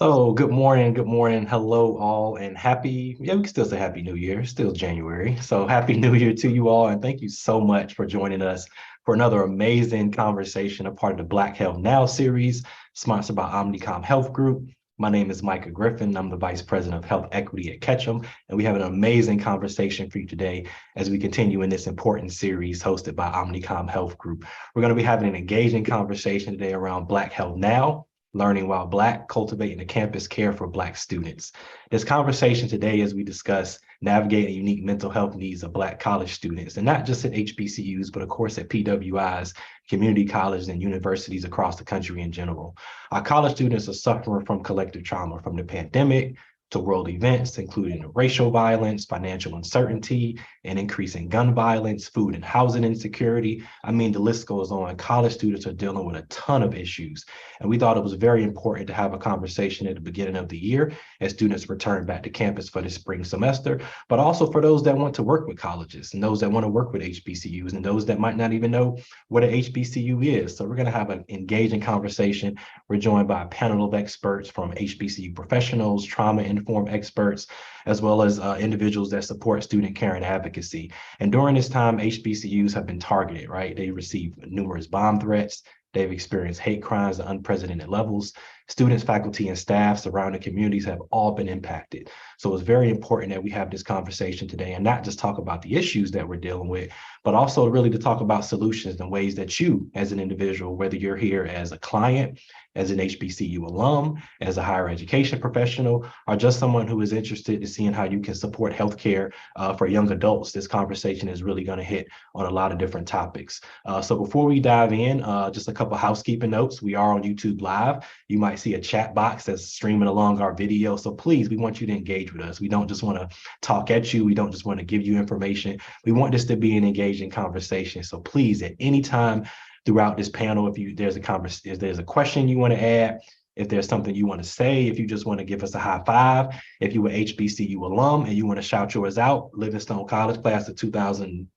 So good morning, hello all, and we can still say happy new year, still January. So happy new year to you all, and thank you so much for joining us for another amazing conversation, a part of the Black Health Now series, sponsored by Omnicom Health Group. My name is Micah Griffin. I'm the Vice President of Health Equity at Ketchum, and we have an amazing conversation for you today as we continue in this important series hosted by Omnicom Health Group. We're going to be having an engaging conversation today around Black Health Now, learning while Black, cultivating the campus care for Black students. This conversation today, as we discuss navigating unique mental health needs of Black college students, and not just at HBCUs, but of course at PWIs, community colleges, and universities across the country in general. Our college students are suffering from collective trauma from the pandemic to world events, including racial violence, financial uncertainty, and increasing gun violence, food and housing insecurity. I mean, the list goes on. College students are dealing with a ton of issues. And we thought it was very important to have a conversation at the beginning of the year as students return back to campus for the spring semester, but also for those that want to work with colleges and those that want to work with HBCUs and those that might not even know what an HBCU is. So we're going to have an engaging conversation. We're joined by a panel of experts from HBCU professionals, trauma-informed experts, as well as individuals that support student care and advocacy. And during this time, HBCUs have been targeted, right? They receive numerous bomb threats. They've experienced hate crimes at unprecedented levels. Students, faculty, and staff surrounding communities have all been impacted. So it's very important that we have this conversation today and not just talk about the issues that we're dealing with, but also really to talk about solutions and ways that you, as an individual, whether you're here as a client, as an HBCU alum, as a higher education professional, or just someone who is interested in seeing how you can support healthcare for young adults, this conversation is really going to hit on a lot of different topics. So before we dive in, just a couple housekeeping notes. We are on YouTube Live. You might see a chat box that's streaming along our video. So please, we want you to engage with us. We don't just want to talk at you. We don't just want to give you information. We want this to be an engaging conversation. So please, at any time throughout this panel, if there's a question you want to add, if there's something you want to say, if you just want to give us a high five, if you were HBCU alum and you want to shout yours out, Livingstone College class of 2011.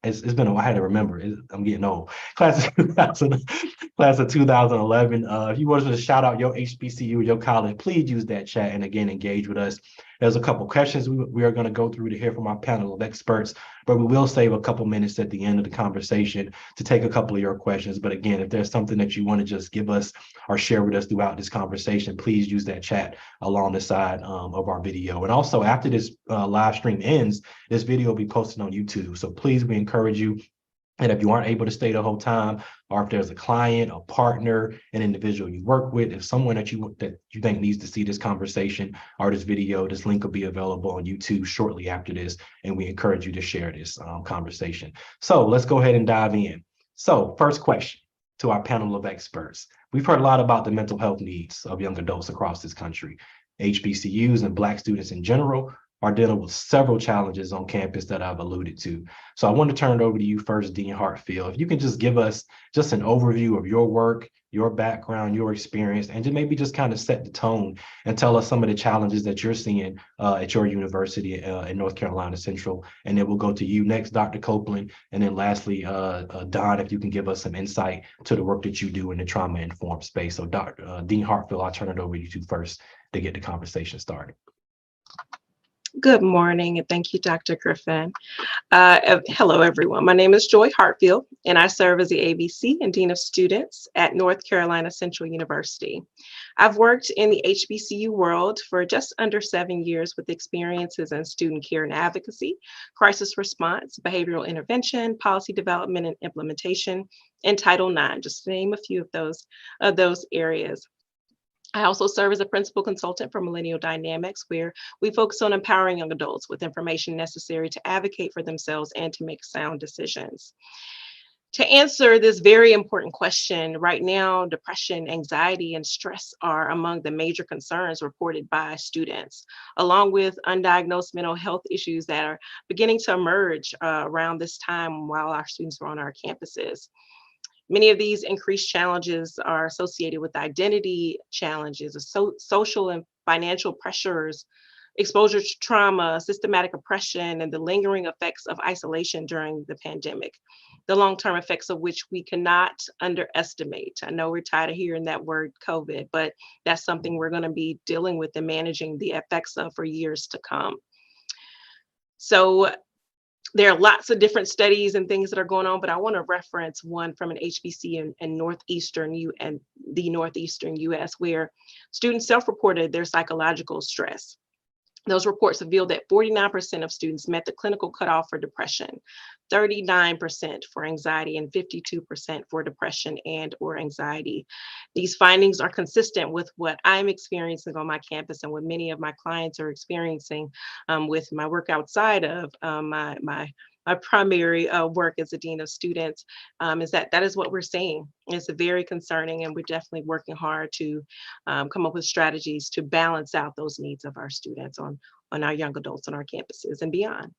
It's been a while. I had to remember. I'm getting old. Class of 2000, class of 2011. If you wanted to shout out your HBCU, your college, please use that chat and again engage with us. There's a couple questions we are going to go through to hear from our panel of experts, but we will save a couple minutes at the end of the conversation to take a couple of your questions. But again, if there's something that you want to just give us or share with us throughout this conversation, please use that chat along the side of our video. And also, after this live stream ends, this video will be posted on YouTube. So please, we encourage you. And if you aren't able to stay the whole time, or if there's a client, a partner, an individual you work with, if someone that you think needs to see this conversation or this video, this link will be available on YouTube shortly after this. And we encourage you to share this conversation. So let's go ahead and dive in. So first question to our panel of experts. We've heard a lot about the mental health needs of young adults across this country. HBCUs and Black students in general are dealing with several challenges on campus that I've alluded to. So I want to turn it over to you first, Dean Hartfield. If you can just give us just an overview of your work, your background, your experience, and to maybe just kind of set the tone and tell us some of the challenges that you're seeing at your university in North Carolina Central. And then we'll go to you next, Dr. Copeland. And then lastly, Don, if you can give us some insight to the work that you do in the trauma-informed space. So Dr. Dean Hartfield, I'll turn it over to you two first to get the conversation started. Good morning, and thank you, Dr. Griffin. Hello, everyone. My name is Joy Hartfield, and I serve as the ABC and Dean of Students at North Carolina Central University. I've worked in the HBCU world for just under 7 years with experiences in student care and advocacy, crisis response, behavioral intervention, policy development and implementation, and Title IX, just to name a few of those areas. I also serve as a principal consultant for Millennial Dynamics, where we focus on empowering young adults with information necessary to advocate for themselves and to make sound decisions. To answer this very important question, right now, depression, anxiety, and stress are among the major concerns reported by students, along with undiagnosed mental health issues that are beginning to emerge around this time while our students are on our campuses. Many of these increased challenges are associated with identity challenges, social and financial pressures, exposure to trauma, systematic oppression, and the lingering effects of isolation during the pandemic. the long-term effects of which we cannot underestimate. I know we're tired of hearing that word COVID, but that's something we're going to be dealing with and managing the effects of for years to come. So there are lots of different studies and things that are going on, but I want to reference one from an HBC in the northeastern US, where students self-reported their psychological stress. Those reports revealed that 49% of students met the clinical cutoff for depression, 39% for anxiety, and 52% for depression and or anxiety. These findings are consistent with what I'm experiencing on my campus and what many of my clients are experiencing with my work outside of my primary work as a dean of students, is that is what we're seeing. It's very concerning, and we're definitely working hard to come up with strategies to balance out those needs of our students on our young adults on our campuses and beyond.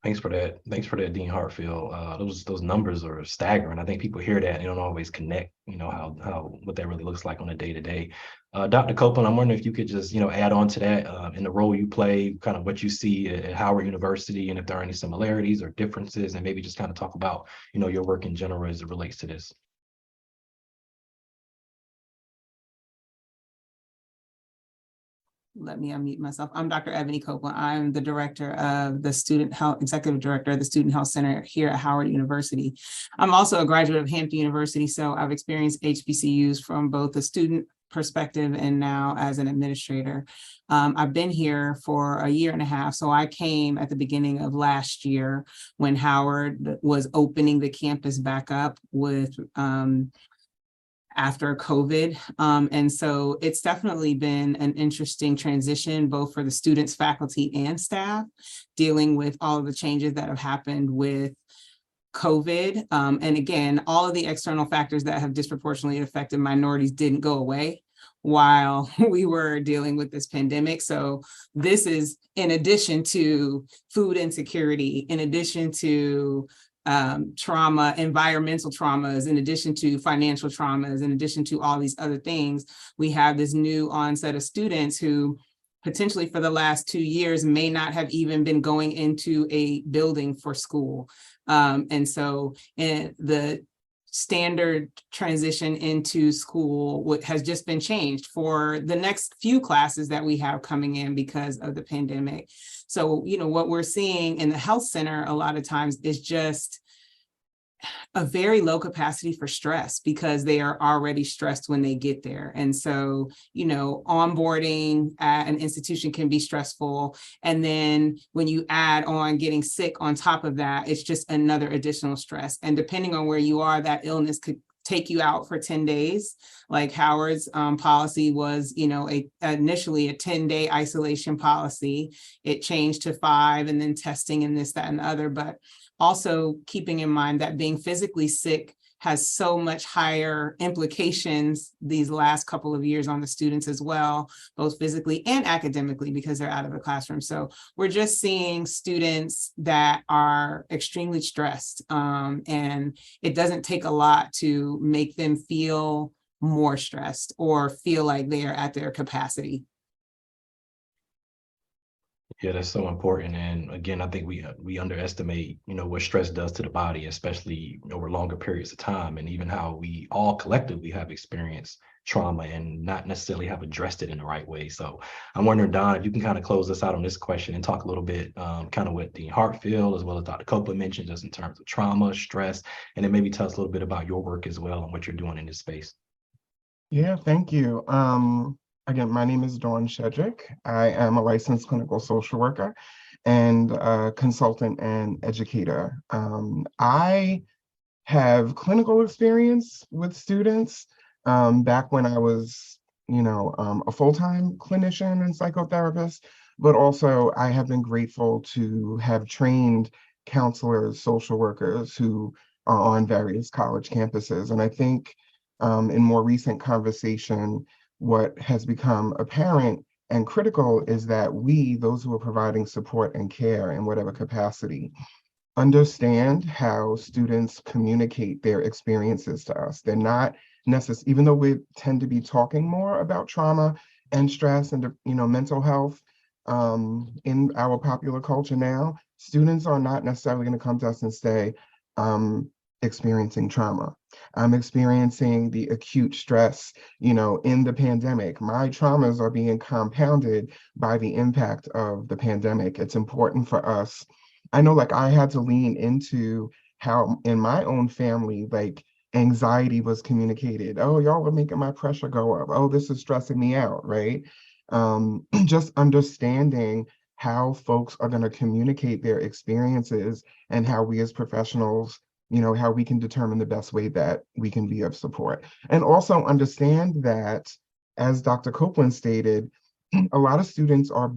Thanks for that. Thanks for that, Dean Hartfield. Those numbers are staggering. I think people hear that and they don't always connect, how what that really looks like on a day to day. Dr. Copeland, I'm wondering if you could just, add on to that in the role you play, kind of what you see at Howard University, and if there are any similarities or differences, and maybe just kind of talk about, your work in general as it relates to this. Let me unmute myself. I'm Dr. Ebony Copeland. I'm the director of the Student Health, executive director of the Student Health Center here at Howard University. I'm also a graduate of Hampton University, so I've experienced HBCUs from both a student perspective and now as an administrator. I've been here for a year and a half, so I came at the beginning of last year when Howard was opening the campus back up with after COVID. And so it's definitely been an interesting transition, both for the students, faculty, and staff, dealing with all of the changes that have happened with COVID. And again, all of the external factors that have disproportionately affected minorities didn't go away while we were dealing with this pandemic. So this is in addition to food insecurity, in addition to trauma, environmental traumas, in addition to financial traumas, in addition to all these other things, we have this new onset of students who potentially for the last 2 years may not have even been going into a building for school. And so the standard transition into school has just been changed for the next few classes that we have coming in because of the pandemic. So, what we're seeing in the health center a lot of times is just a very low capacity for stress because they are already stressed when they get there. And so, onboarding at an institution can be stressful. And then when you add on getting sick on top of that, it's just another additional stress. And depending on where you are, that illness could take you out for 10 days. Like Howard's policy was, initially a 10-day isolation policy. It changed to 5 and then testing and this, that, and the other. But also keeping in mind that being physically sick has so much higher implications these last couple of years on the students as well, both physically and academically, because they're out of the classroom. So we're just seeing students that are extremely stressed, and it doesn't take a lot to make them feel more stressed or feel like they are at their capacity. Yeah, that's so important. And again, I think we underestimate, what stress does to the body, especially over longer periods of time, and even how we all collectively have experienced trauma and not necessarily have addressed it in the right way. So I'm wondering, Don, if you can kind of close us out on this question and talk a little bit kind of what Dean Hartfield as well as Dr. Copeland mentioned just in terms of trauma, stress, and then maybe tell us a little bit about your work as well and what you're doing in this space. Yeah, thank you. Again, my name is Dawn Shedrick. I am a licensed clinical social worker and consultant and educator. I have clinical experience with students back when I was, a full-time clinician and psychotherapist, but also I have been grateful to have trained counselors, social workers who are on various college campuses. And I think in more recent conversation, what has become apparent and critical is that we, those who are providing support and care in whatever capacity, understand how students communicate their experiences to us. They're not necessarily, even though we tend to be talking more about trauma and stress and mental health in our popular culture now, students are not necessarily going to come to us and say, experiencing trauma. I'm experiencing the acute stress, in the pandemic. My traumas are being compounded by the impact of the pandemic. It's important for us. I know, like, I had to lean into how in my own family, like, anxiety was communicated. Oh, y'all are making my pressure go up. Oh, this is stressing me out, right? Just understanding how folks are going to communicate their experiences and how we as professionals, how we can determine the best way that we can be of support. And also understand that, as Dr. Copeland stated, a lot of students are,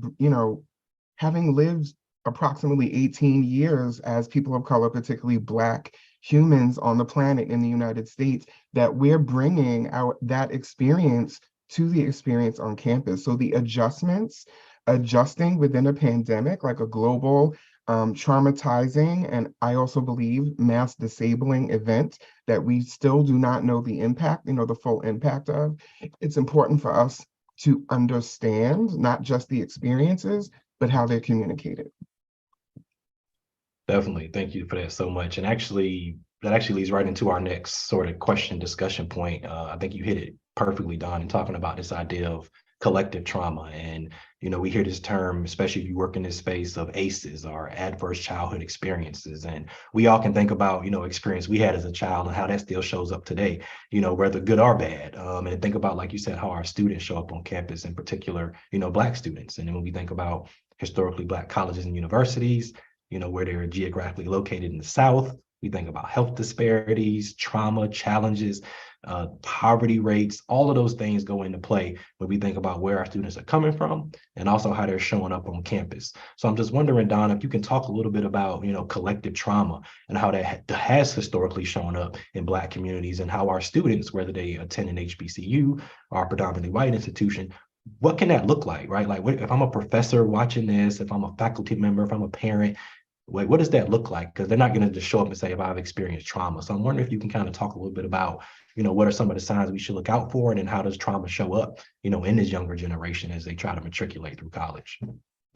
having lived approximately 18 years as people of color, particularly Black humans on the planet in the United States, that we're bringing that experience to the experience on campus. So the adjusting within a pandemic, like a global traumatizing, and I also believe mass disabling event that we still do not know the impact, the full impact of. It's important for us to understand not just the experiences, but how they're communicated. Definitely. Thank you for that so much. And actually, that actually leads right into our next sort of question discussion point. I think you hit it perfectly, Don, in talking about this idea of collective trauma. And, we hear this term, especially if you work in this space, of ACEs, or adverse childhood experiences. And we all can think about, experience we had as a child and how that still shows up today, whether good or bad. And think about, like you said, how our students show up on campus, in particular, Black students. And then when we think about historically Black colleges and universities, where they're geographically located in the South. We think about health disparities, trauma, challenges, poverty rates. All of those things go into play when we think about where our students are coming from and also how they're showing up on campus. So I'm just wondering, Don, if you can talk a little bit about, collective trauma and how that has historically shown up in Black communities, and how our students, whether they attend an HBCU or a predominantly white institution, what can that look like, right? Like, if I'm a professor watching this, if I'm a faculty member, if I'm a parent, what does that look like? Because they're not going to just show up and say, if I've experienced trauma. So I'm wondering if you can kind of talk a little bit about, what are some of the signs we should look out for, and then how does trauma show up, in this younger generation as they try to matriculate through college?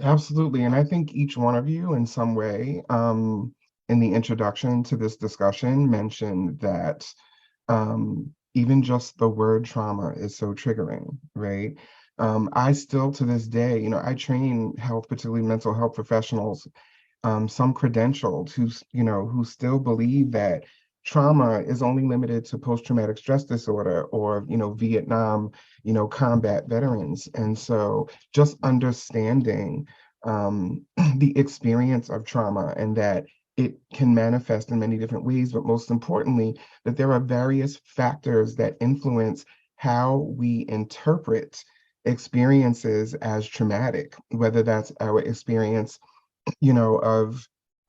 Absolutely. And I think each one of you in some way, in the introduction to this discussion, mentioned that even just the word trauma is so triggering, right? I still, to this day, I train health, particularly mental health professionals, some credentialed who still believe that trauma is only limited to post-traumatic stress disorder or, Vietnam, combat veterans. And so just understanding the experience of trauma, and that it can manifest in many different ways, but most importantly, that there are various factors that influence how we interpret experiences as traumatic, whether that's our experience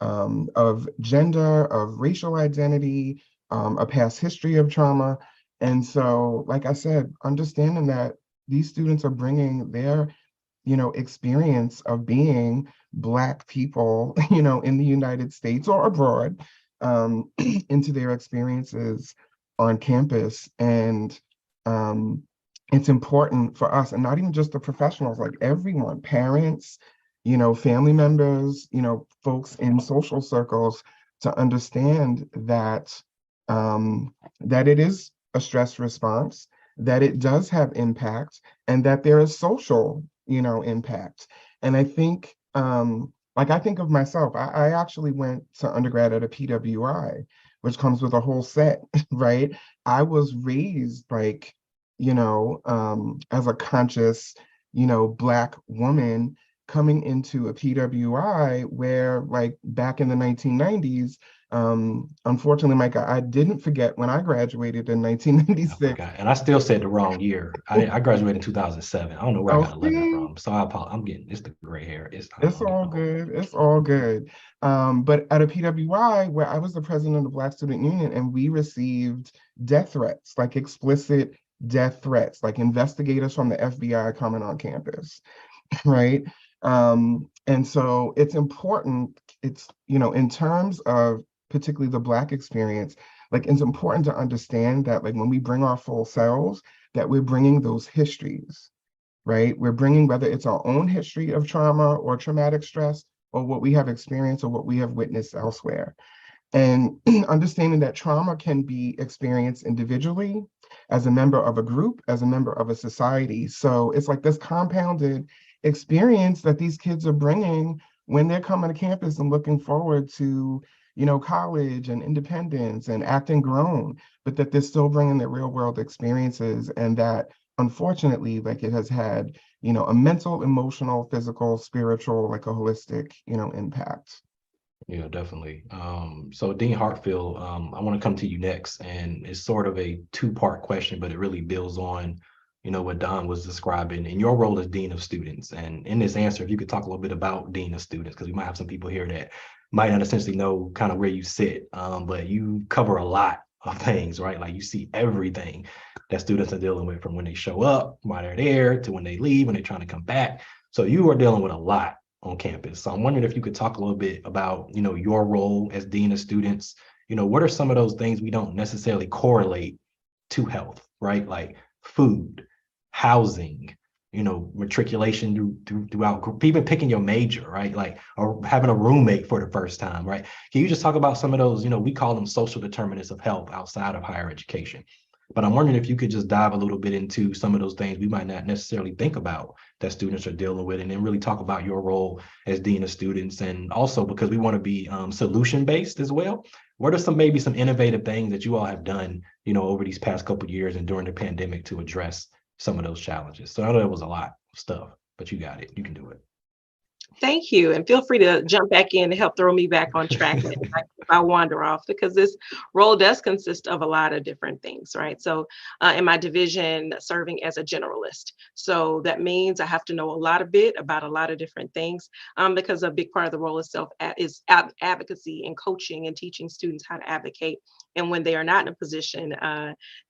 of gender, of racial identity, a past history of trauma. And so, like I said, understanding that these students are bringing their, experience of being Black people, in the United States or abroad, into their experiences on campus. And it's important for us, and not even just the professionals, like everyone, parents, family members, folks in social circles, to understand that that it is a stress response, that it does have impact, and that there is social, impact. And I think, like, I think of myself, I actually went to undergrad at a PWI, which comes with a whole set, right? I was raised like, as a conscious, Black woman, coming into a PWI where, like, back in the 1990s, unfortunately, Micah, I didn't forget when I graduated in 1996. And I still said the wrong year. I graduated in 2007. I don't know where I got 11 Okay, from. So I apologize. I'm getting, it's the gray hair. it's I'm all getting old. good. It's all good. But at a PWI, where I was the president of the Black Student Union, and we received death threats, like explicit death threats, like investigators from the FBI coming on campus, right? And so it's important, it's, in terms of particularly the Black experience, like, it's important to understand that, like, when we bring our full selves, that we're bringing those histories, right? We're bringing, whether it's our own history of trauma or traumatic stress, or what we have experienced or what we have witnessed elsewhere. And understanding that trauma can be experienced individually, as a member of a group, as a member of a society. So it's like this compounded experience that these kids are bringing when they're coming to campus and looking forward to, college and independence and acting grown, but that they're still bringing their real world experiences, and that unfortunately, like, it has had, a mental, emotional, physical, spiritual, like a holistic, impact. Yeah, definitely. So Dean Hartfield, I want to come to you next, and it's sort of a two-part question, but it really builds on, what Don was describing in your role as Dean of Students. And in this answer, if you could talk a little bit about Dean of Students, because we might have some people here that might not essentially know kind of where you sit, but you cover a lot of things, right? Like you see everything that students are dealing with from when they show up, while they're there, to when they leave, when they're trying to come back. So you are dealing with a lot on campus. So I'm wondering if you could talk a little bit about, your role as Dean of Students. What are some of those things we don't necessarily correlate to health, right? Like food, housing, matriculation throughout, even picking your major, right? Like, or having a roommate for the first time, right? Can you just talk about some of those, we call them social determinants of health outside of higher education? But I'm wondering if you could just dive a little bit into some of those things we might not necessarily think about that students are dealing with, and then really talk about your role as Dean of Students. And also, because we want to be solution based as well, what are maybe some innovative things that you all have done, over these past couple of years and during the pandemic to address some of those challenges? So I know that was a lot of stuff, but you got it. You can do Thank you. And feel free to jump back in to help throw me back on track if I wander off, because this role does consist of a lot of different things, right? So in my division, serving as a generalist. So that means I have to know a lot of bit about a lot of different things, because a big part of the role itself is advocacy and coaching and teaching students how to advocate. And when they are not in a position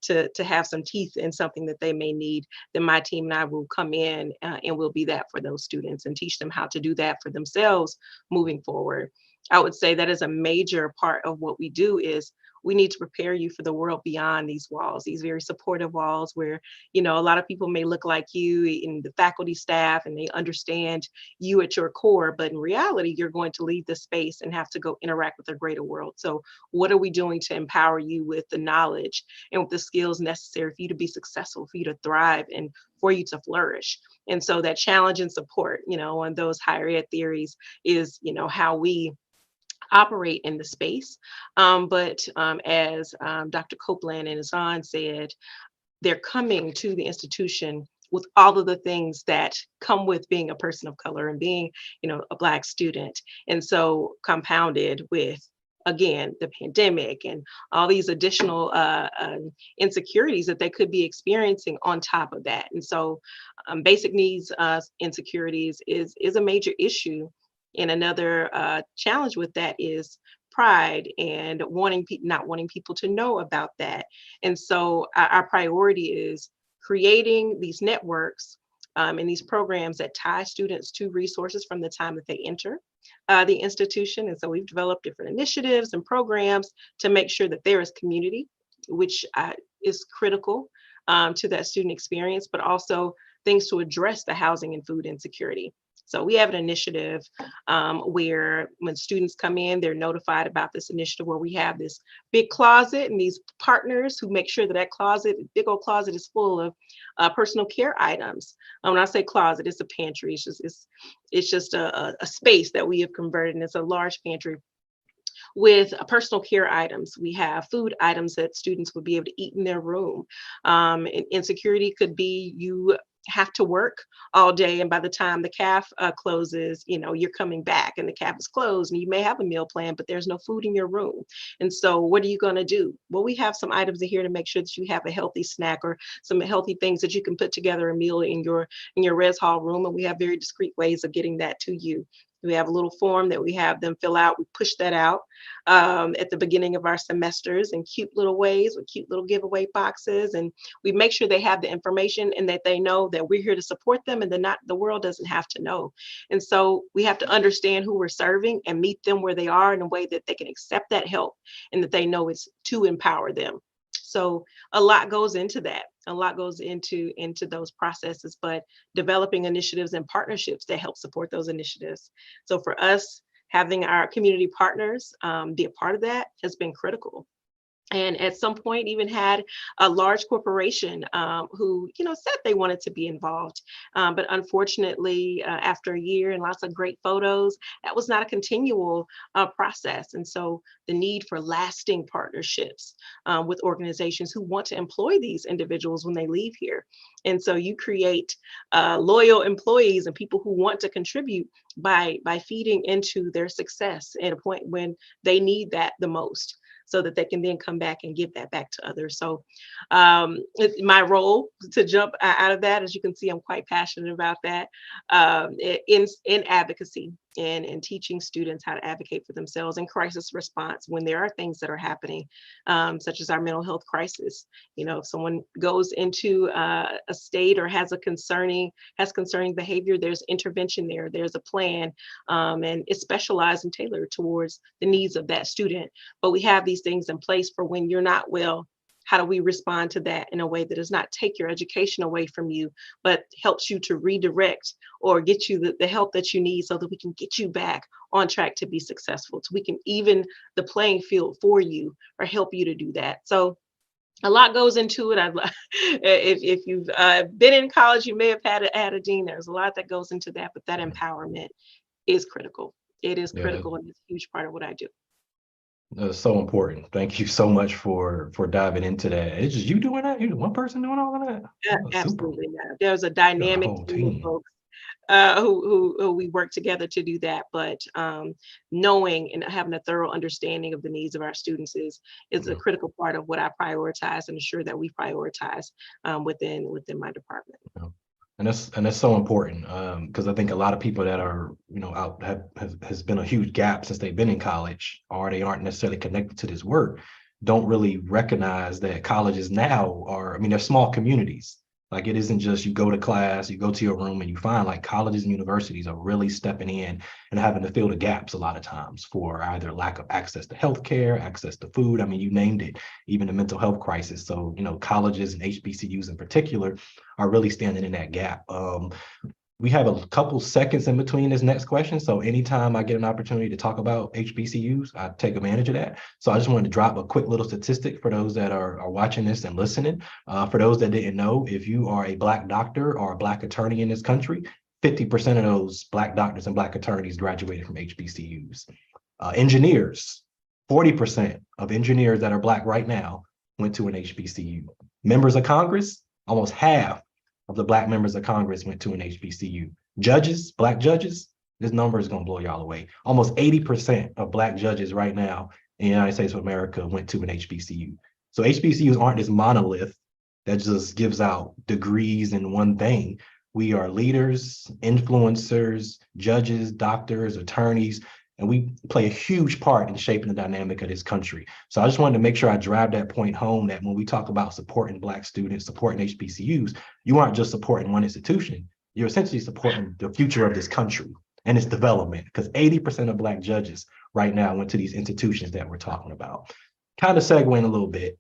to have some teeth in something that they may need, then my team and I will come in and we'll be that for those students and teach them how to do that for themselves moving forward. I would say that is a major part of what we do. Is we need to prepare you for the world beyond these walls, these very supportive walls where, a lot of people may look like you in the faculty staff and they understand you at your core, but in reality, you're going to leave the space and have to go interact with the greater world. So what are we doing to empower you with the knowledge and with the skills necessary for you to be successful, for you to thrive, and for you to flourish? And so that challenge and support, on those higher ed theories is, how we operate in the space. But as Dr. Copeland and Hassan said, they're coming to the institution with all of the things that come with being a person of color and being, a Black student. And so compounded with, again, the pandemic and all these additional insecurities that they could be experiencing on top of that. And so basic needs insecurities is a major issue. And another challenge with that is pride and not wanting people to know about that. And so our priority is creating these networks and these programs that tie students to resources from the time that they enter the institution. And so we've developed different initiatives and programs to make sure that there is community, which is critical to that student experience, but also things to address the housing and food insecurity. So we have an initiative where when students come in, they're notified about this initiative where we have this big closet and these partners who make sure that that closet, big old closet, is full of personal care items. When I say closet, it's a pantry. It's just a space that we have converted, and it's a large pantry with personal care items. We have food items that students would be able to eat in their room. Insecurity could be you have to work all day, and by the time the CAF closes, you're coming back and the CAF is closed, and you may have a meal plan, but there's no food in your room. And so what are you going to do? Well, we have some items in here to make sure that you have a healthy snack or some healthy things that you can put together a meal in your res hall room, and we have very discreet ways of getting that to you. We have a little form that we have them fill out. We push that out at the beginning of our semesters in cute little ways with cute little giveaway boxes. And we make sure they have the information and that they know that we're here to support them, and that the world doesn't have to know. And so we have to understand who we're serving and meet them where they are in a way that they can accept that help and that they know it's to empower them. So a lot goes into that. A lot goes into those processes, but developing initiatives and partnerships that help support those initiatives. So for us, having our community partners be a part of that has been critical. And at some point even had a large corporation who said they wanted to be involved, but unfortunately after a year and lots of great photos, that was not a continual process. And so the need for lasting partnerships with organizations who want to employ these individuals when they leave here. And so you create loyal employees and people who want to contribute by feeding into their success at a point when they need that the most, so that they can then come back and give that back to others. So it's my role to jump out of that. As you can see, I'm quite passionate about that in advocacy and teaching students how to advocate for themselves in crisis response when there are things that are happening, such as our mental health crisis. If someone goes into a state or has concerning behavior, there's intervention there. There's a plan, and it's specialized and tailored towards the needs of that student. But we have these things in place for when you're not well. How do we respond to that in a way that does not take your education away from you, but helps you to redirect or get you the help that you need so that we can get you back on track to be successful, so we can even the playing field for you or help you to do that. So a lot goes into it. If you've been in college, you may have had a dean. There's a lot that goes into that, but that empowerment is critical. It is critical, and it's a huge part of what I do. That's so important. Thank you so much for diving into that. It's just you doing that? You one person doing all of that? Yeah, Oh, absolutely super. not. There's a Got a dynamic whole team of team. folks who we work together to do that. But knowing and having a thorough understanding of the needs of our students is a critical part of what I prioritize and ensure that we prioritize within my department. Yeah. And that's so important because I think a lot of people that are out has been a huge gap since they've been in college, or they aren't necessarily connected to this work, don't really recognize that colleges now are, I mean, they're small communities. Like it isn't just you go to class, you go to your room and you find like colleges and universities are really stepping in and having to fill the gaps a lot of times for either lack of access to healthcare, access to food. I mean, you named it, even the mental health crisis. So, colleges and HBCUs in particular are really standing in that gap. We have a couple seconds in between this next question. So anytime I get an opportunity to talk about HBCUs, I take advantage of that. So I just wanted to drop a quick little statistic for those that are watching this and listening. For those that didn't know, if you are a Black doctor or a Black attorney in this country, 50% of those Black doctors and Black attorneys graduated from HBCUs. Engineers, 40% of engineers that are Black right now went to an HBCU. Members of Congress, almost half of the Black members of Congress went to an HBCU. Judges, Black judges, this number is going to blow y'all away. Almost 80% of Black judges right now in the United States of America went to an HBCU. So HBCUs aren't this monolith that just gives out degrees in one thing. We are leaders, influencers, judges, doctors, attorneys, and we play a huge part in shaping the dynamic of this country. So I just wanted to make sure I drive that point home, that when we talk about supporting Black students, supporting HBCUs, you aren't just supporting one institution, you're essentially supporting the future of this country and its development, because 80% of Black judges right now went to these institutions that we're talking about. Kind of segueing a little bit,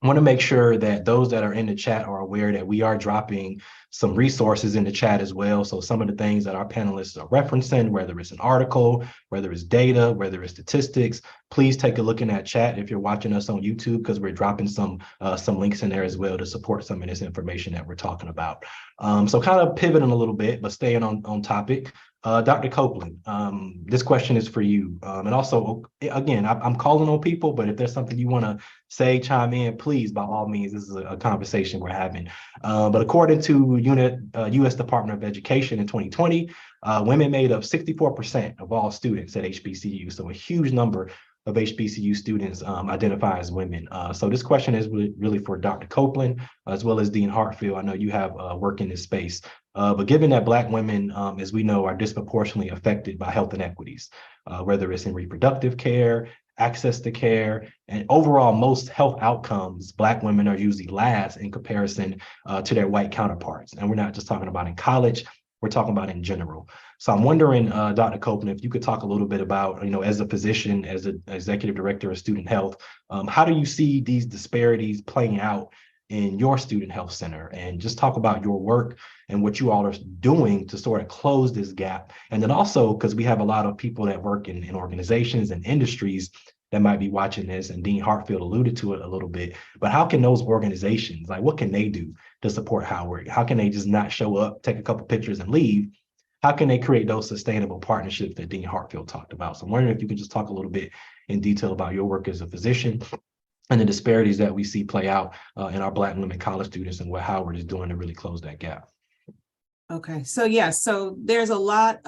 I want to make sure that those that are in the chat are aware that we are dropping some resources in the chat as well. So some of the things that our panelists are referencing, whether it's an article, whether it's data, whether it's statistics, please take a look in that chat if you're watching us on YouTube, because we're dropping some links in there as well to support some of this information that we're talking about. So kind of pivoting a little bit, but staying on topic. Dr. Copeland, this question is for you. And also, again, I'm calling on people, but if there's something you want to say, chime in, please, by all means, this is a conversation we're having. But according to U.S. Department of Education in 2020, women made up 64% of all students at HBCU. So a huge number of HBCU students identify as women. So this question is really for Dr. Copeland, as well as Dean Hartfield. I know you have work in this space. But given that Black women, as we know, are disproportionately affected by health inequities, whether it's in reproductive care, access to care, and overall most health outcomes, Black women are usually last in comparison to their white counterparts. And we're not just talking about in college, we're talking about in general. So I'm wondering, Dr. Copeland, if you could talk a little bit about, as a physician, as an executive director of student health, how do you see these disparities playing out in your student health center? And just talk about your work and what you all are doing to sort of close this gap. And then also, because we have a lot of people that work in organizations and industries that might be watching this, and Dean Hartfield alluded to it a little bit, but how can those organizations, like what can they do to support Howard? How can they just not show up, take a couple pictures and leave? How can they create those sustainable partnerships that Dean Hartfield talked about? So I'm wondering if you could just talk a little bit in detail about your work as a physician and the disparities that we see play out in our Black women college students and what Howard is doing to really close that gap. Okay, so so there's a lot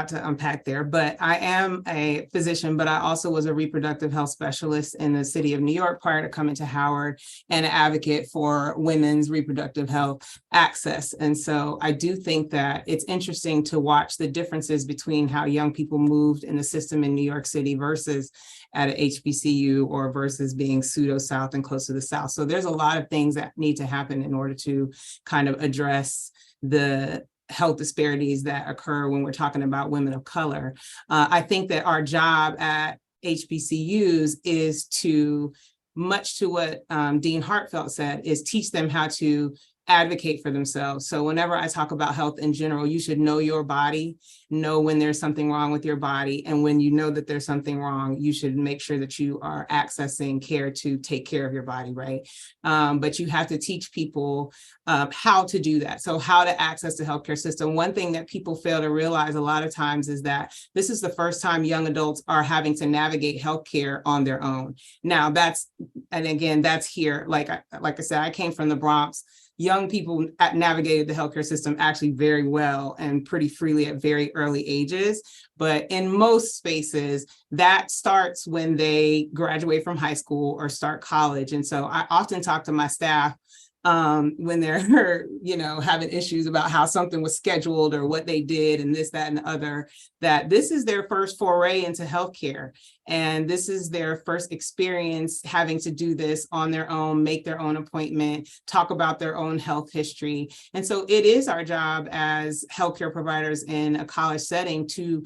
to unpack there, but I am a physician, but I also was a reproductive health specialist in the city of New York prior to coming to Howard, and an advocate for women's reproductive health access. And so I do think that it's interesting to watch the differences between how young people moved in the system in New York City versus at a HBCU or versus being pseudo South and close to the South. So there's a lot of things that need to happen in order to kind of address the health disparities that occur when we're talking about women of color. I think that our job at HBCUs is to, much to what Dean Hartfield said, is teach them how to advocate for themselves. So whenever I talk about health in general, you should know your body, know when there's something wrong with your body. And when you know that there's something wrong, you should make sure that you are accessing care to take care of your body, right? But you have to teach people how to do that. So how to access the healthcare system. One thing that people fail to realize a lot of times is that this is the first time young adults are having to navigate healthcare on their own. Now that's here, like I said, I came from the Bronx. Young people navigated the healthcare system actually very well and pretty freely at very early ages. But in most spaces, that starts when they graduate from high school or start college. And so I often talk to my staff when they're, having issues about how something was scheduled or what they did and this, that, and the other, that this is their first foray into healthcare. And this is their first experience having to do this on their own, make their own appointment, talk about their own health history. And so it is our job as healthcare providers in a college setting to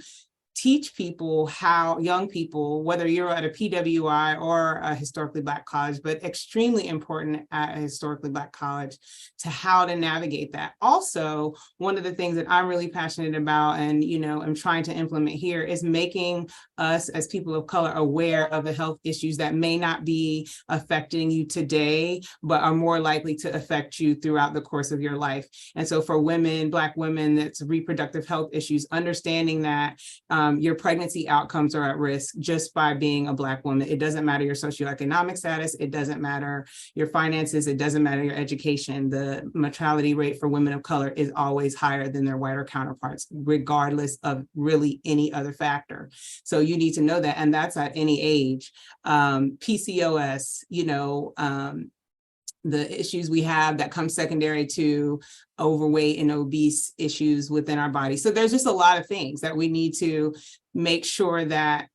teach people how, young people, whether you're at a PWI or a historically Black college, but extremely important at a historically Black college, to how to navigate that. Also, one of the things that I'm really passionate about and, I'm trying to implement here is making us as people of color aware of the health issues that may not be affecting you today, but are more likely to affect you throughout the course of your life. And so for women, Black women, that's reproductive health issues, understanding that your pregnancy outcomes are at risk just by being a Black woman. It doesn't matter your socioeconomic status. It doesn't matter your finances. It doesn't matter your education. The mortality rate for women of color is always higher than their whiter counterparts, regardless of really any other factor. So you need to know that, and that's at any age. PCOS, the issues we have that come secondary to overweight and obese issues within our body. So there's just a lot of things that we need to make sure that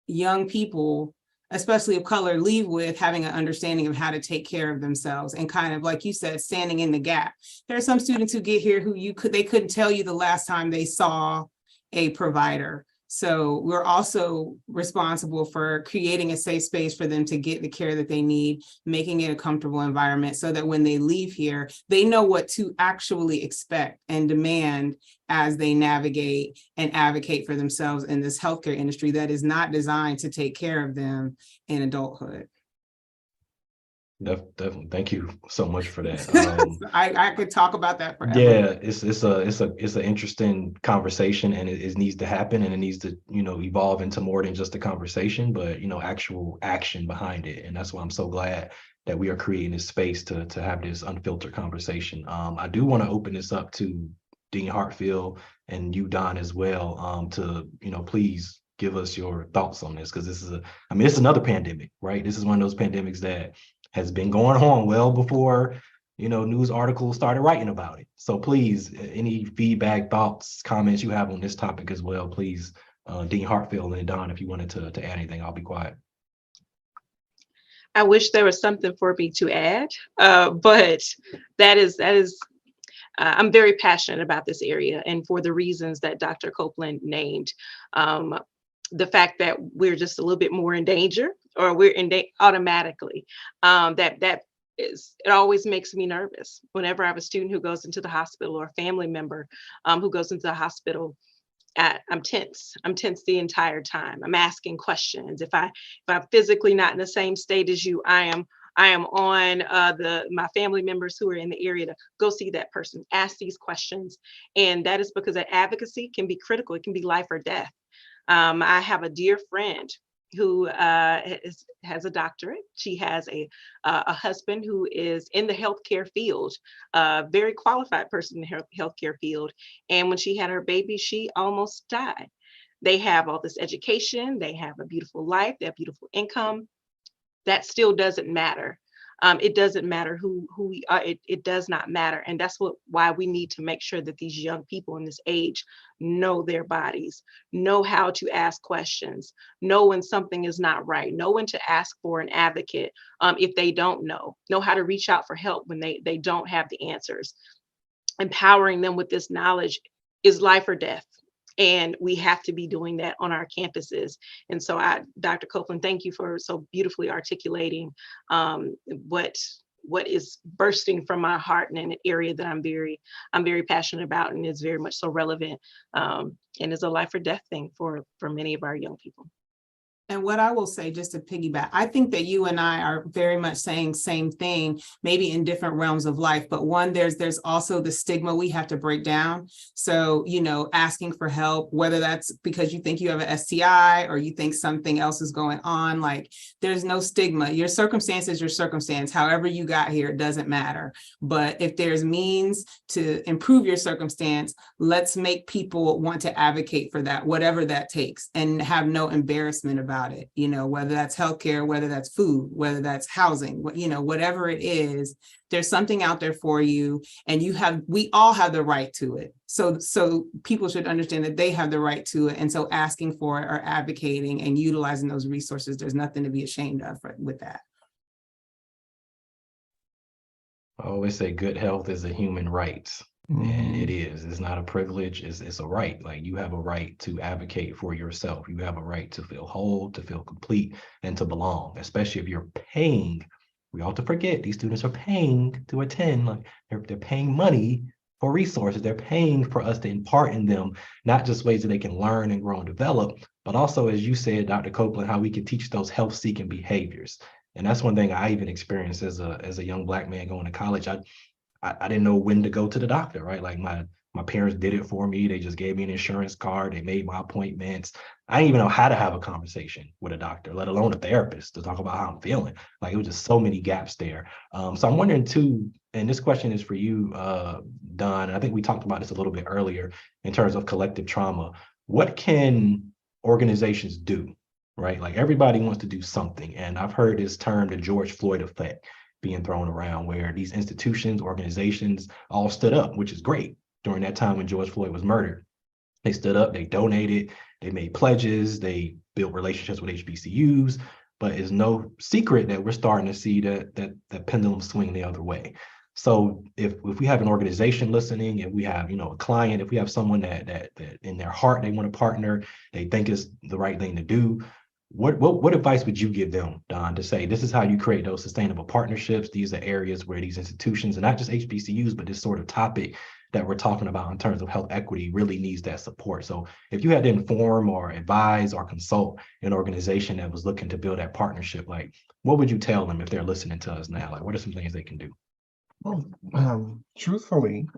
young people, especially of color, leave with having an understanding of how to take care of themselves and kind of, like you said, standing in the gap. There are some students who get here who they couldn't tell you the last time they saw a provider. So we're also responsible for creating a safe space for them to get the care that they need, making it a comfortable environment so that when they leave here, they know what to actually expect and demand as they navigate and advocate for themselves in this healthcare industry that is not designed to take care of them in adulthood. Definitely. Thank you so much for that. I could talk about that forever. Yeah, it's an interesting conversation, and it needs to happen, and it needs to evolve into more than just a conversation, but actual action behind it. And that's why I'm so glad that we are creating this space to have this unfiltered conversation. I do want to open this up to Dean Hartfield and you, Don, as well, to please give us your thoughts on this, because this is another pandemic, right? This is one of those pandemics that has been going on well before, news articles started writing about it. So please, any feedback, thoughts, comments you have on this topic as well, please, Dean Hartfield and Don, if you wanted to add anything, I'll be quiet. I wish there was something for me to add, but that is I'm very passionate about this area, and for the reasons that Dr. Copeland named. The fact that we're just a little bit more in danger, or we're in automatically, that is, it always makes me nervous whenever I have a student who goes into the hospital, or a family member who goes into the hospital. I'm tense. I'm tense the entire time. I'm asking questions. If I'm physically not in the same state as you, I am on my family members who are in the area to go see that person, ask these questions, and that is because that advocacy can be critical. It can be life or death. I have a dear friend who has a doctorate. She has a husband who is in the healthcare field, a very qualified person in the healthcare field. And when she had her baby, she almost died. They have all this education, they have a beautiful life, they have beautiful income. That still doesn't matter. It doesn't matter who we are. It does not matter, and that's why we need to make sure that these young people in this age know their bodies, know how to ask questions, know when something is not right, know when to ask for an advocate if they don't know how to reach out for help when they don't have the answers. Empowering them with this knowledge is life or death. And we have to be doing that on our campuses. And so Dr. Copeland, thank you for so beautifully articulating what is bursting from my heart in an area that I'm very passionate about, and is very much so relevant, and is a life or death thing for many of our young people. And what I will say, just to piggyback, I think that you and I are very much saying same thing, maybe in different realms of life. But one, there's also the stigma we have to break down. So, asking for help, whether that's because you think you have an STI or you think something else is going on, like there's no stigma. Your circumstance is your circumstance. However you got here, it doesn't matter. But if there's means to improve your circumstance, let's make people want to advocate for that, whatever that takes, and have no embarrassment about it, whether that's healthcare, whether that's food, whether that's housing, whatever it is, there's something out there for you, and we all have the right to it. So people should understand that they have the right to it. And so asking for it, or advocating and utilizing those resources, there's nothing to be ashamed of with that. I always say good health is a human right. And it is. It's not a privilege. It's a right. Like, you have a right to advocate for yourself. You have a right to feel whole, to feel complete, and to belong, especially if you're paying. We often forget these students are paying to attend. Like, they're paying money for resources. They're paying for us to impart in them, not just ways that they can learn and grow and develop, but also, as you said, Dr. Copeland, how we can teach those health-seeking behaviors. And that's one thing I even experienced as a young Black man going to college. I didn't know when to go to the doctor, right? Like, my parents did it for me. They just gave me an insurance card. They made my appointments. I didn't even know how to have a conversation with a doctor, let alone a therapist, to talk about how I'm feeling. Like, it was just so many gaps there. So I'm wondering too, and this question is for you, Don, and I think we talked about this a little bit earlier in terms of collective trauma. What can organizations do, right? Like, everybody wants to do something. And I've heard this term, the George Floyd effect, being thrown around, where these institutions, organizations all stood up, which is great. During that time when George Floyd was murdered, they stood up, they donated, they made pledges, they built relationships with HBCUs, but it's no secret that we're starting to see that pendulum swing the other way. So if we have an organization listening, if we have, a client, if we have someone that in their heart, they want to partner, they think is the right thing to do, what advice would you give them, Don, to say this is how you create those sustainable partnerships? These are areas where these institutions, and not just HBCUs, but this sort of topic that we're talking about in terms of health equity, really needs that support. So if you had to inform or advise or consult an organization that was looking to build that partnership, like, what would you tell them if they're listening to us now? Like, what are some things they can do? Well, truthfully,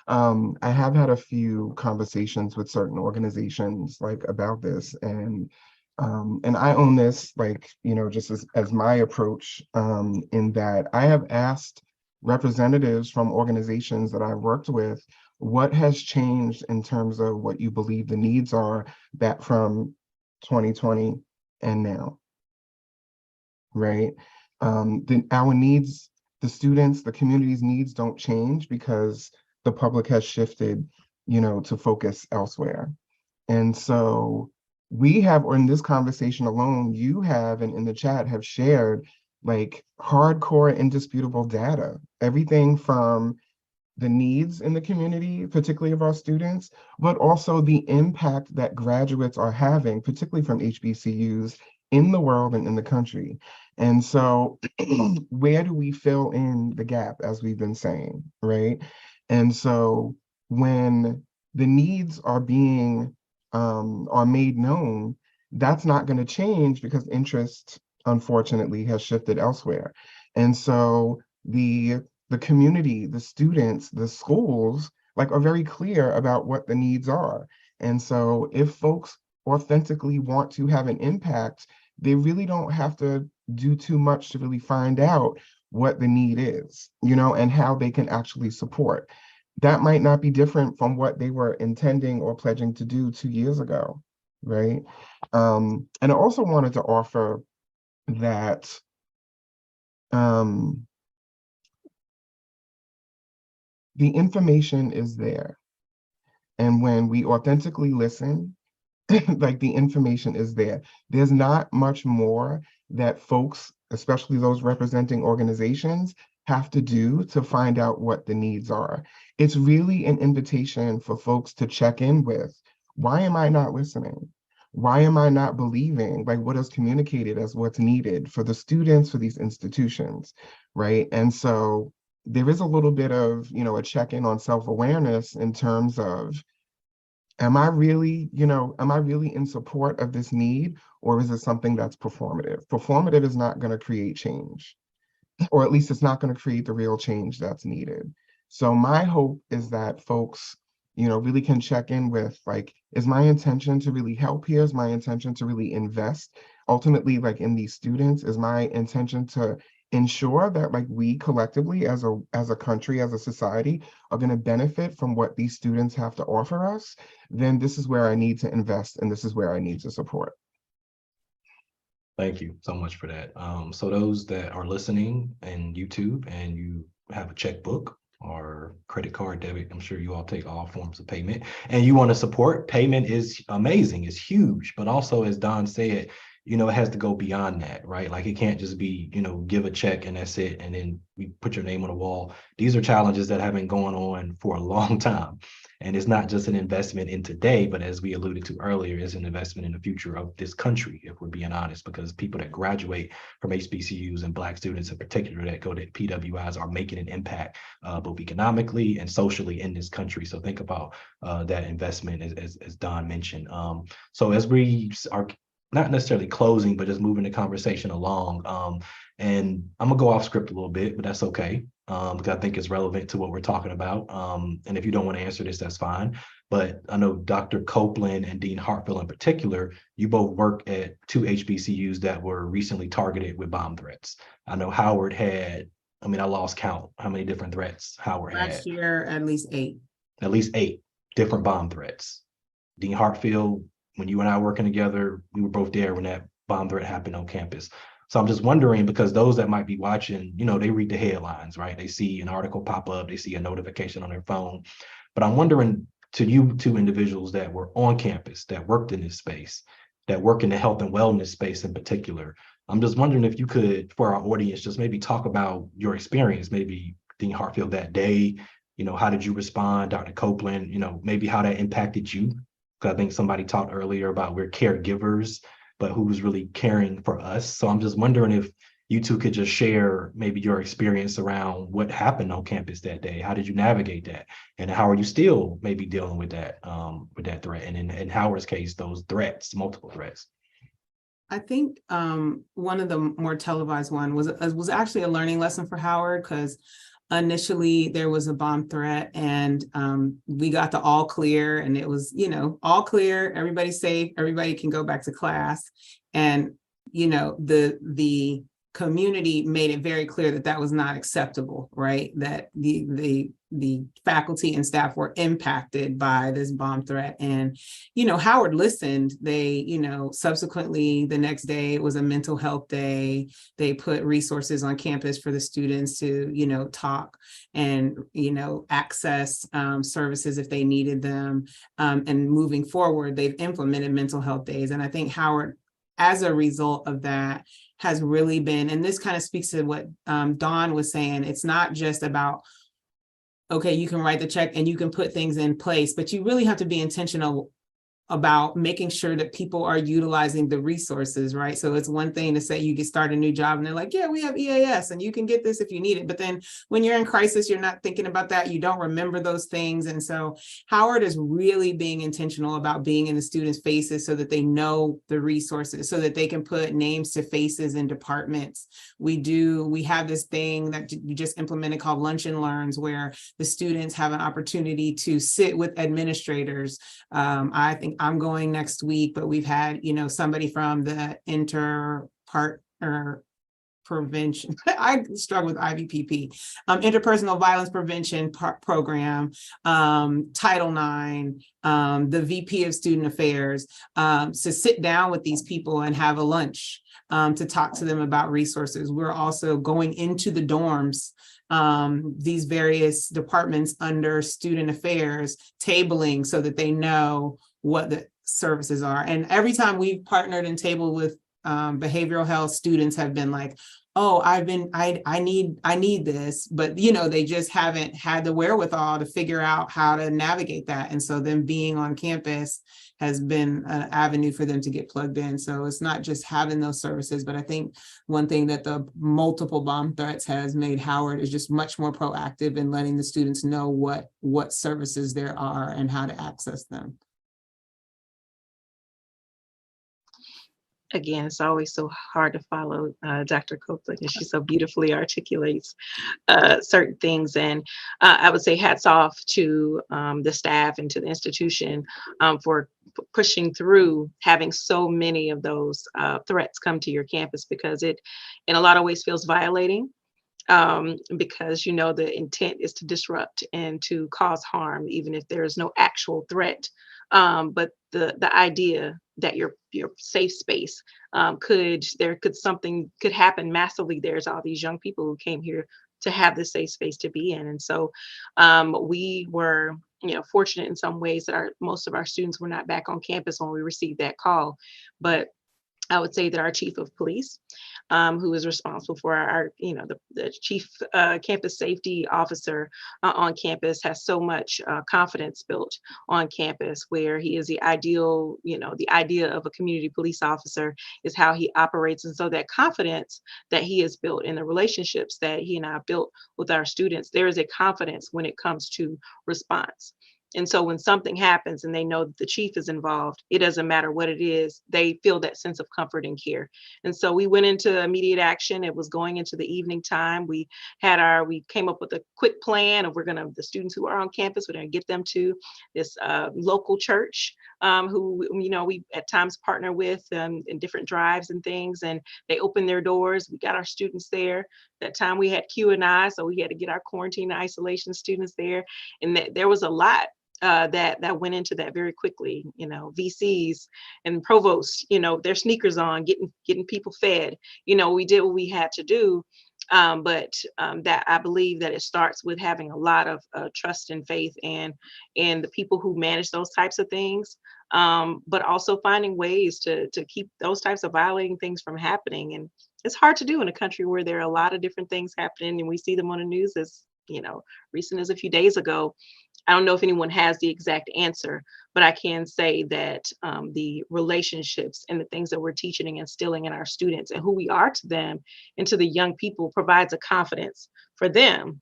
I have had a few conversations with certain organizations about this, and I own this, just as my approach, in that I have asked representatives from organizations that I've worked with, what has changed in terms of what you believe the needs are that from 2020 and now, right? Our needs, the students, the community's needs don't change because the public has shifted, to focus elsewhere. And so we have, or in this conversation alone, you have, and in the chat have shared hardcore indisputable data, everything from the needs in the community, particularly of our students, but also the impact that graduates are having, particularly from HBCUs in the world and in the country. And so where do we fill in the gap, as we've been saying, right? And so when the needs are being are made known, that's not going to change because interest, unfortunately, has shifted elsewhere. And so the community, the students, the schools, like are very clear about what the needs are. And so if folks authentically want to have an impact, they really don't have to do too much to really find out what the need is, you know, and how they can actually support. That might not be different from what they were intending or pledging to do 2 years ago, right? And I also wanted to offer that um, the information is there. And when we authentically listen, like the information is there. There's not much more that folks, especially those representing organizations, have to do to find out what the needs are. It's really an invitation for folks to check in with, why am I not listening? Why am I not believing like what is communicated as what's needed for the students, for these institutions, right? And so there is a little bit of, you know, a check-in on self-awareness in terms of, am I really, you know, am I really in support of this need, or is it something that's performative? Performative is not going to create change, or at least it's not going to create the real change that's needed. So my hope is that folks, you know, really can check in with like, is my intention to really help here? Is my intention to really invest ultimately like in these students? Is my intention to ensure that like we collectively as a country, as a society, are going to benefit from what these students have to offer us? Then this is where I need to invest and this is where I need to support. Thank you so much for that. So those that are listening in YouTube and you have a checkbook or credit card, debit, I'm sure you all take all forms of payment, and you want to support, payment is amazing, it's huge, but also as Don said, you know, it has to go beyond that, right? Like it can't just be, you know, give a check and that's it, and then we put your name on the wall. These are challenges that have been going on for a long time. And it's not just an investment in today, but as we alluded to earlier, it's an investment in the future of this country, if we're being honest, because people that graduate from HBCUs and Black students in particular that go to PWIs are making an impact both economically and socially in this country. So think about that investment, as Don mentioned. So as we are not necessarily closing, but just moving the conversation along. And I'm gonna go off script a little bit, but that's okay, because I think it's relevant to what we're talking about. And if you don't want to answer this, that's fine. But I know Dr. Copeland and Dean Hartfield in particular, you both work at two HBCUs that were recently targeted with bomb threats. I know Howard had, I mean, I lost count how many different threats Howard had. Last year, at least 8. At least 8 different bomb threats. Dean Hartfield, when you and I were working together, we were both there when that bomb threat happened on campus. So I'm just wondering, because those that might be watching, you know, they read the headlines, right? They see an article pop up, they see a notification on their phone. But I'm wondering, to you two individuals that were on campus, that worked in this space, that work in the health and wellness space in particular, I'm just wondering if you could, for our audience, just maybe talk about your experience, maybe Dean Hartfield that day, you know, how did you respond? Dr. Copeland, you know, maybe how that impacted you? Because I think somebody talked earlier about we're caregivers, but who's really caring for us. So I'm just wondering if you two could just share maybe your experience around what happened on campus that day. How did you navigate that? And how are you still maybe dealing with that threat? And in Howard's case, those threats, multiple threats. I think one of the more televised one was actually a learning lesson for Howard, because initially there was a bomb threat and we got the all clear, and it was, you know, all clear, everybody's safe, everybody can go back to class. And, you know, the community made it very clear that that was not acceptable, right? That the faculty and staff were impacted by this bomb threat. And, you know, Howard listened. They, you know, subsequently the next day, it was a mental health day. They put resources on campus for the students to, you know, talk and, you know, access services if they needed them. And moving forward, they've implemented mental health days. And I think Howard, as a result of that, has really been, and this kind of speaks to what Dawn was saying, it's not just about okay, you can write the check and you can put things in place, but you really have to be intentional about making sure that people are utilizing the resources, right? So it's one thing to say you get start a new job and they're like, yeah, we have EAS and you can get this if you need it. But then when you're in crisis, you're not thinking about that. You don't remember those things. And so Howard is really being intentional about being in the students' faces so that they know the resources, so that they can put names to faces in departments. We have this thing that we just implemented called Lunch and Learns, where the students have an opportunity to sit with administrators. I think I'm going next week, but we've had, somebody from the prevention. I struggle with IVPP, interpersonal violence prevention program, Title IX, the VP of Student Affairs, to sit down with these people and have a lunch, to talk to them about resources. We're also going into the dorms, these various departments under Student Affairs, tabling so that they know what the services are. And every time we've partnered and tabled with behavioral health, students have been like, oh, I need this, but they just haven't had the wherewithal to figure out how to navigate that. And so them being on campus has been an avenue for them to get plugged in. So it's not just having those services, but I think one thing that the multiple bomb threats has made Howard is just much more proactive in letting the students know what services there are and how to access them. Again, it's always so hard to follow Dr. Copeland, and she so beautifully articulates certain things. And I would say hats off to the staff and to the institution for pushing through having so many of those threats come to your campus, because it in a lot of ways feels violating, because the intent is to disrupt and to cause harm, even if there is no actual threat. But the idea that your safe space could something could happen massively. There's all these young people who came here to have this safe space to be in. And so we were fortunate in some ways that most of our students were not back on campus when we received that call. But I would say that our chief of police, who is responsible for the chief campus safety officer on campus, has so much confidence built on campus, where he is the ideal, the idea of a community police officer is how he operates. And so that confidence that he has built and the relationships that he and I have built with our students, there is a confidence when it comes to response. And so when something happens and they know that the chief is involved, it doesn't matter what it is, they feel that sense of comfort and care. And so we went into immediate action. It was going into the evening time. We came up with a quick plan of the students who are on campus, we're going to get them to this local church, who, we at times partner with in different drives and things. And they opened their doors. We got our students there. That time we had Q&I, so we had to get our quarantine and isolation students there. And there was a lot that went into that very quickly. VCs and provosts, their sneakers on, getting people fed. We did what we had to do, but that I believe that it starts with having a lot of trust and faith and the people who manage those types of things, but also finding ways to keep those types of violating things from happening. And it's hard to do in a country where there are a lot of different things happening, and we see them on the news as recent as a few days ago. I don't know if anyone has the exact answer, but I can say that the relationships and the things that we're teaching and instilling in our students and who we are to them and to the young people provides a confidence for them.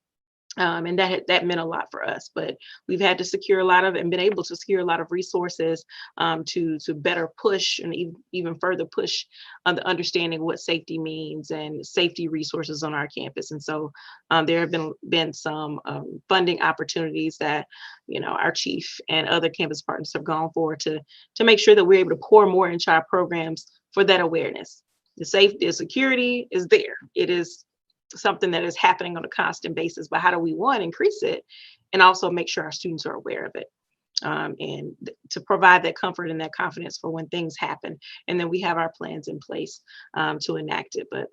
And that meant a lot for us. But we've had to secure a lot of and been able to secure a lot of resources to better push and even further push on the understanding of what safety means and safety resources on our campus. And so there have been some funding opportunities that our chief and other campus partners have gone for to make sure that we're able to pour more into our programs for that awareness. The safety, the security is there. It is something that is happening on a constant basis, but how do we, one, increase it and also make sure our students are aware of it, and to provide that comfort and that confidence for when things happen. And then we have our plans in place to enact it. But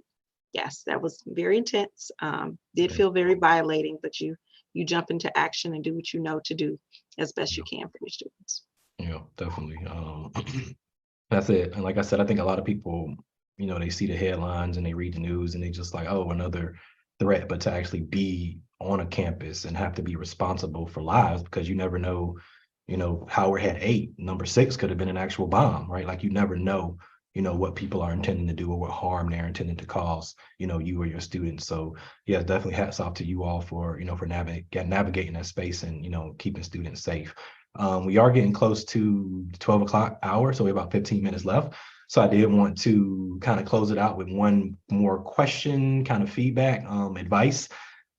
yes, that was very intense. Did feel very violating, but you jump into action and do what you know to do as best you can for your students. Yeah, definitely. That's it. And like I said, I think a lot of people, they see the headlines and they read the news and they just like, oh, another threat. But to actually be on a campus and have to be responsible for lives, because you never know, Howard had 8, number 6 could have been an actual bomb, right? Like you never know, what people are intending to do or what harm they're intending to cause, you or your students. So yeah, definitely hats off to you all for, for navigating that space and, keeping students safe. We are getting close to the 12 o'clock hour, so we have about 15 minutes left. So I did want to kind of close it out with one more question, kind of feedback, advice.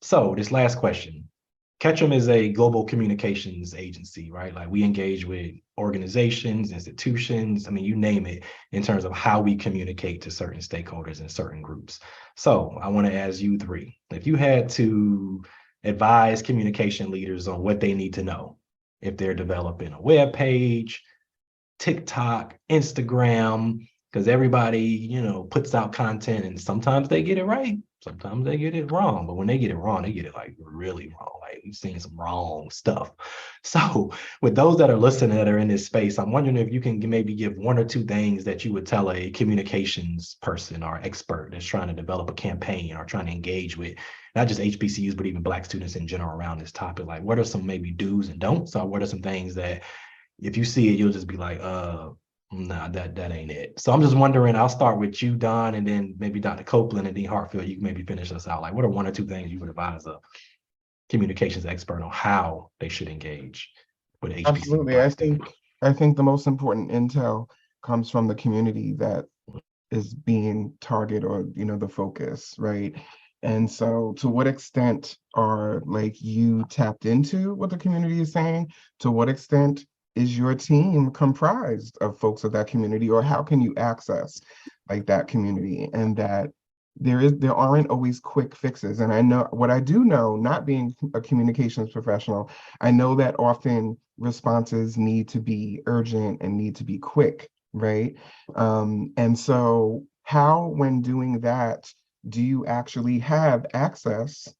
So this last question, Ketchum is a global communications agency, right? Like we engage with organizations, institutions, I mean, you name it, in terms of how we communicate to certain stakeholders and certain groups. So I want to ask you 3, if you had to advise communication leaders on what they need to know, if they're developing a web page, TikTok, Instagram, because everybody, puts out content and sometimes they get it right, sometimes they get it wrong. But when they get it wrong, they get it like really wrong. Like we've seen some wrong stuff. So with those that are listening that are in this space, I'm wondering if you can maybe give 1 or 2 things that you would tell a communications person or expert that's trying to develop a campaign or trying to engage with not just HBCUs, but even Black students in general around this topic. Like what are some maybe do's and don'ts, or what are some things that if you see it, you'll just be like, nah, that ain't it. So I'm just wondering, I'll start with you, Don, and then maybe Dr. Copeland and Dean Hartfield, you can maybe finish us out. Like, what are 1 or 2 things you would advise a communications expert on how they should engage with HBCU Absolutely. Black students? I think the most important intel comes from the community that is being targeted, or the focus, right? And so to what extent are like you tapped into what the community is saying? To what extent is your team comprised of folks of that community, or how can you access like that community? And that there aren't always quick fixes. And I know what I do know, not being a communications professional, I know that often responses need to be urgent and need to be quick, right? And so how, when doing that, do you actually have access,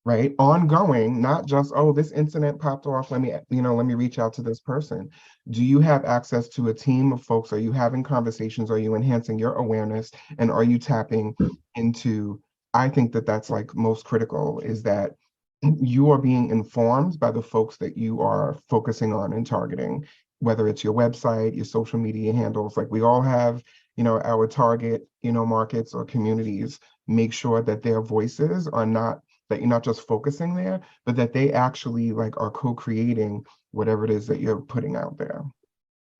right? Ongoing, not just, oh, this incident popped off, let me reach out to this person. Do you have access to a team of folks? Are you having conversations? Are you enhancing your awareness? And are you tapping into, I think that that's like most critical, is that you are being informed by the folks that you are focusing on and targeting, whether it's your website, your social media handles. Like we all have, our target, markets or communities. Make sure that their voices are not, that you're not just focusing there, but that they actually like are co-creating whatever it is that you're putting out there.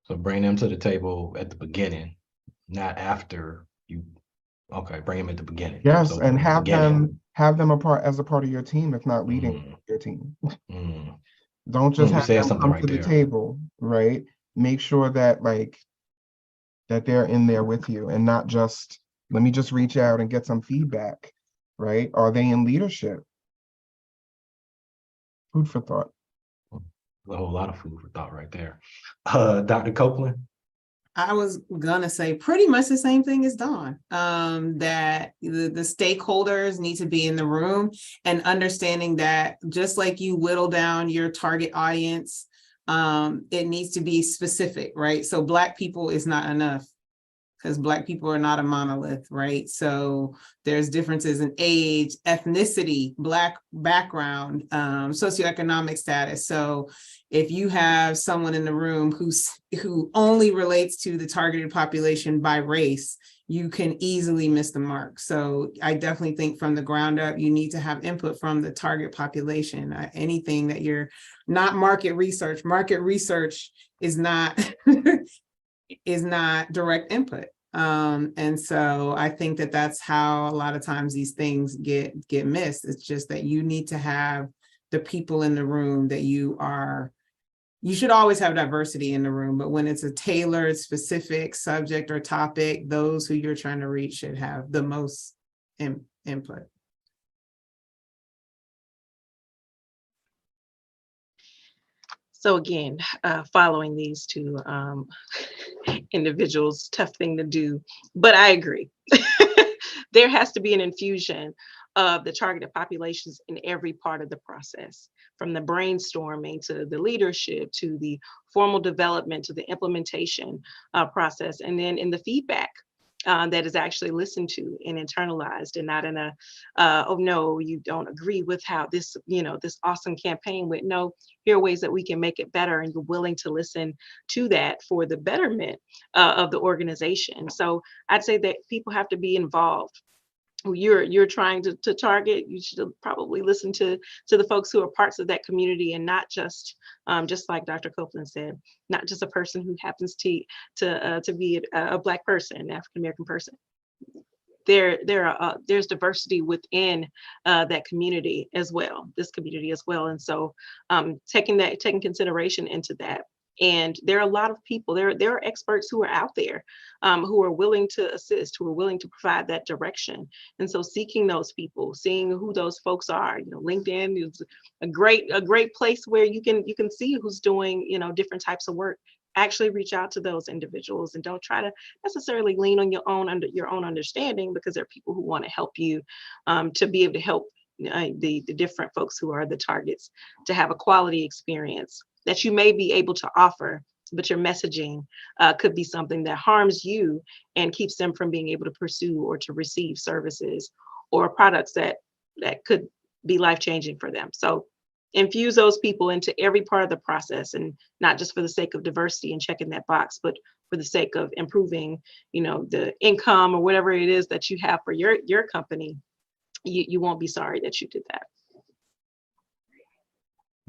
So bring them to the table at the beginning, not after you. Okay, bring them at the beginning. Yes, So and from the beginning. have them as a part of your team, if not leading Mm, your team. mm, Don't just you have said them something come right to the there. table, right? Make sure that that they're in there with you, and not just, let me just reach out and get some feedback, right? Are they in leadership? Food for thought. A whole lot of food for thought right there. Dr. Copeland. I was gonna say pretty much the same thing as Dawn, that the stakeholders need to be in the room, and understanding that just like you whittle down your target audience, it needs to be specific, right? So Black people is not enough, because Black people are not a monolith, right? So there's differences in age, ethnicity, Black background, socioeconomic status. So if you have someone in the room who only relates to the targeted population by race, you can easily miss the mark. So I definitely think from the ground up, you need to have input from the target population. Anything that you're not market research is not is not direct input. And so I think that that's how a lot of times these things get missed. It's just that you need to have the people in the room that you should always have diversity in the room, but when it's a tailored, specific subject or topic, those who you're trying to reach should have the most input. So again, following these 2 individuals, tough thing to do, but I agree. There has to be an infusion of the targeted populations in every part of the process, from the brainstorming to the leadership to the formal development to the implementation process, and then in the feedback that is actually listened to and internalized, and not in a, oh no, you don't agree with how this, this awesome campaign went. No, here are ways that we can make it better, and you're willing to listen to that for the betterment of the organization. So I'd say that people have to be involved. Who you're trying to target, you should probably listen to the folks who are parts of that community, and not just like Dr. Copeland said, not just a person who happens to be a Black person, an African American person. There's diversity within that community as well, this community as well. And so taking consideration into that. And there are a lot of people, there are experts who are out there, who are willing to assist, who are willing to provide that direction. And so seeking those people, seeing who those folks are, LinkedIn is a great place where you can see who's doing, different types of work. Actually reach out to those individuals, and don't try to necessarily lean on your own understanding, because there are people who want to help you, to be able to help the different folks who are the targets to have a quality experience that you may be able to offer, but your messaging could be something that harms you and keeps them from being able to pursue or to receive services or products that could be life-changing for them. So infuse those people into every part of the process, and not just for the sake of diversity and checking that box, but for the sake of improving, the income or whatever it is that you have for your company. You won't be sorry that you did that.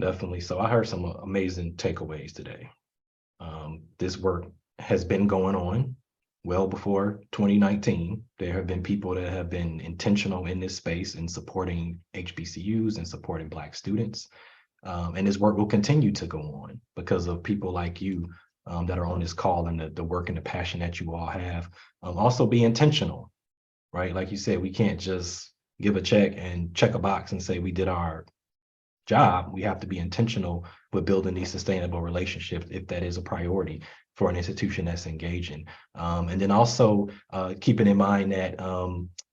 Definitely. So I heard some amazing takeaways today. This work has been going on well before 2019. There have been people that have been intentional in this space in supporting HBCUs and supporting Black students. And this work will continue to go on because of people like you that are on this call, and the work and the passion that you all have. Also be intentional, right? Like you said, we can't just give a check and check a box and say we did our job. We have to be intentional with building these sustainable relationships if that is a priority for an institution that's engaging. And then also keeping in mind that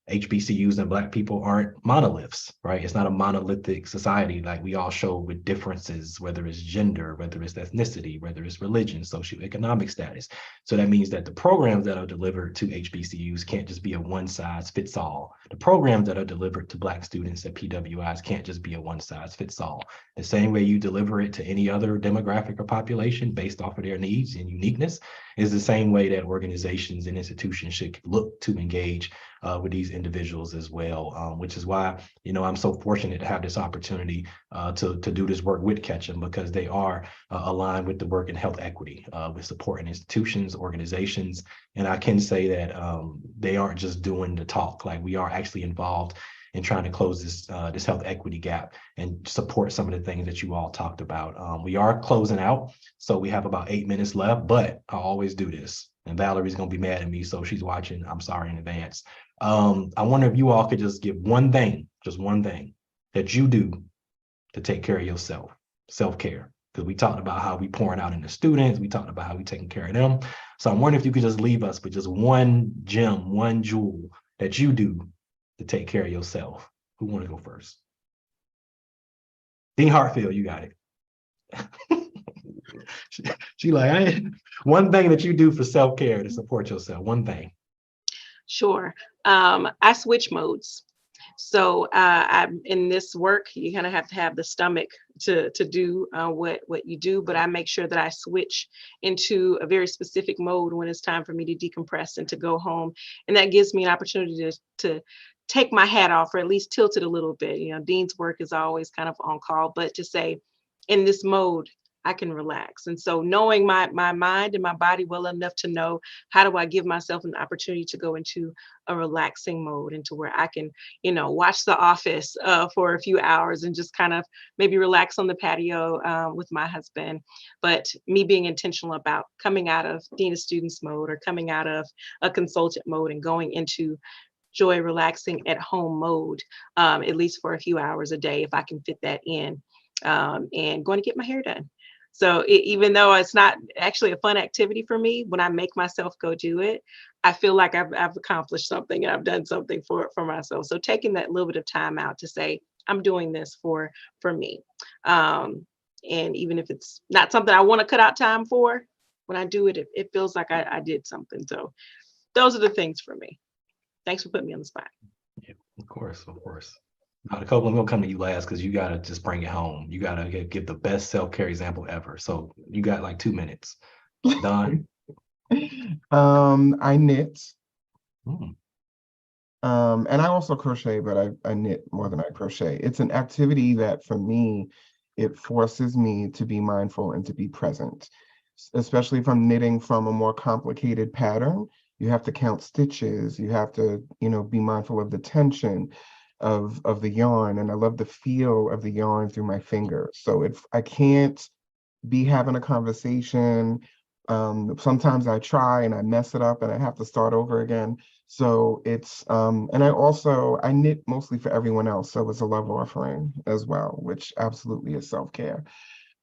HBCUs and Black people aren't monoliths, right? It's not a monolithic society. Like, we all show with differences, whether it's gender, whether it's ethnicity, whether it's religion, socioeconomic status. So that means that the programs that are delivered to HBCUs can't just be a one size fits all. The programs that are delivered to Black students at PWIs can't just be a one size fits all. The same way you deliver it to any other demographic or population based off of their needs and uniqueness is the same way that organizations and institutions should look to engage with these individuals as well, which is why, I'm so fortunate to have this opportunity to do this work with Ketchum, because they are aligned with the work in health equity, with supporting institutions, organizations. And I can say that they aren't just doing the talk. Like, we are actually involved in trying to close this health equity gap and support some of the things that you all talked about. We are closing out, so we have about 8 minutes left, but I always do this. And Valerie's going to be mad at me, so she's watching. I'm sorry in advance. I wonder if you all could just give one thing, just one thing that you do to take care of yourself, self-care. Because we talked about how we pouring out into students, we talked about how we taking care of them. So I'm wondering if you could just leave us with just one gem, one jewel that you do to take care of yourself. Who want to go first? Dean Hartfield, you got it. she like, one thing that you do for self-care to support yourself, one thing. Sure. I switch modes. So I'm in this work, you kind of have to have the stomach to do what you do, but I make sure that I switch into a very specific mode when it's time for me to decompress and to go home. And that gives me an opportunity to take my hat off, or at least tilt it a little bit. Dean's work is always kind of on call, but to say, in this mode, I can relax. And so knowing my mind and my body well enough to know, how do I give myself an opportunity to go into a relaxing mode, into where I can, watch The Office for a few hours and just kind of maybe relax on the patio with my husband. But me being intentional about coming out of Dean of Students mode, or coming out of a consultant mode, and going into joy, relaxing at home mode, at least for a few hours a day, if I can fit that in, and going to get my hair done. So even though it's not actually a fun activity for me, when I make myself go do it, I feel like I've accomplished something, and I've done something for myself. So taking that little bit of time out to say, I'm doing this for me. And even if it's not something I want to cut out time for, when I do it, it feels like I did something. So those are the things for me. Thanks for putting me on the spot. Yeah, of course, of course. Now, Copeland, we're gonna come to you last because you gotta just bring it home. You gotta give the best self-care example ever. So you got like 2 minutes. Done. I knit. Mm. And I also crochet, but I knit more than I crochet. It's an activity that for me, it forces me to be mindful and to be present, especially if I'm knitting from a more complicated pattern. You have to count stitches. You have to, be mindful of the tension of the yarn. And I love the feel of the yarn through my fingers. So if I can't be having a conversation. Sometimes I try and I mess it up and I have to start over again. So it's, and I knit mostly for everyone else. So it's a love offering as well, which absolutely is self-care.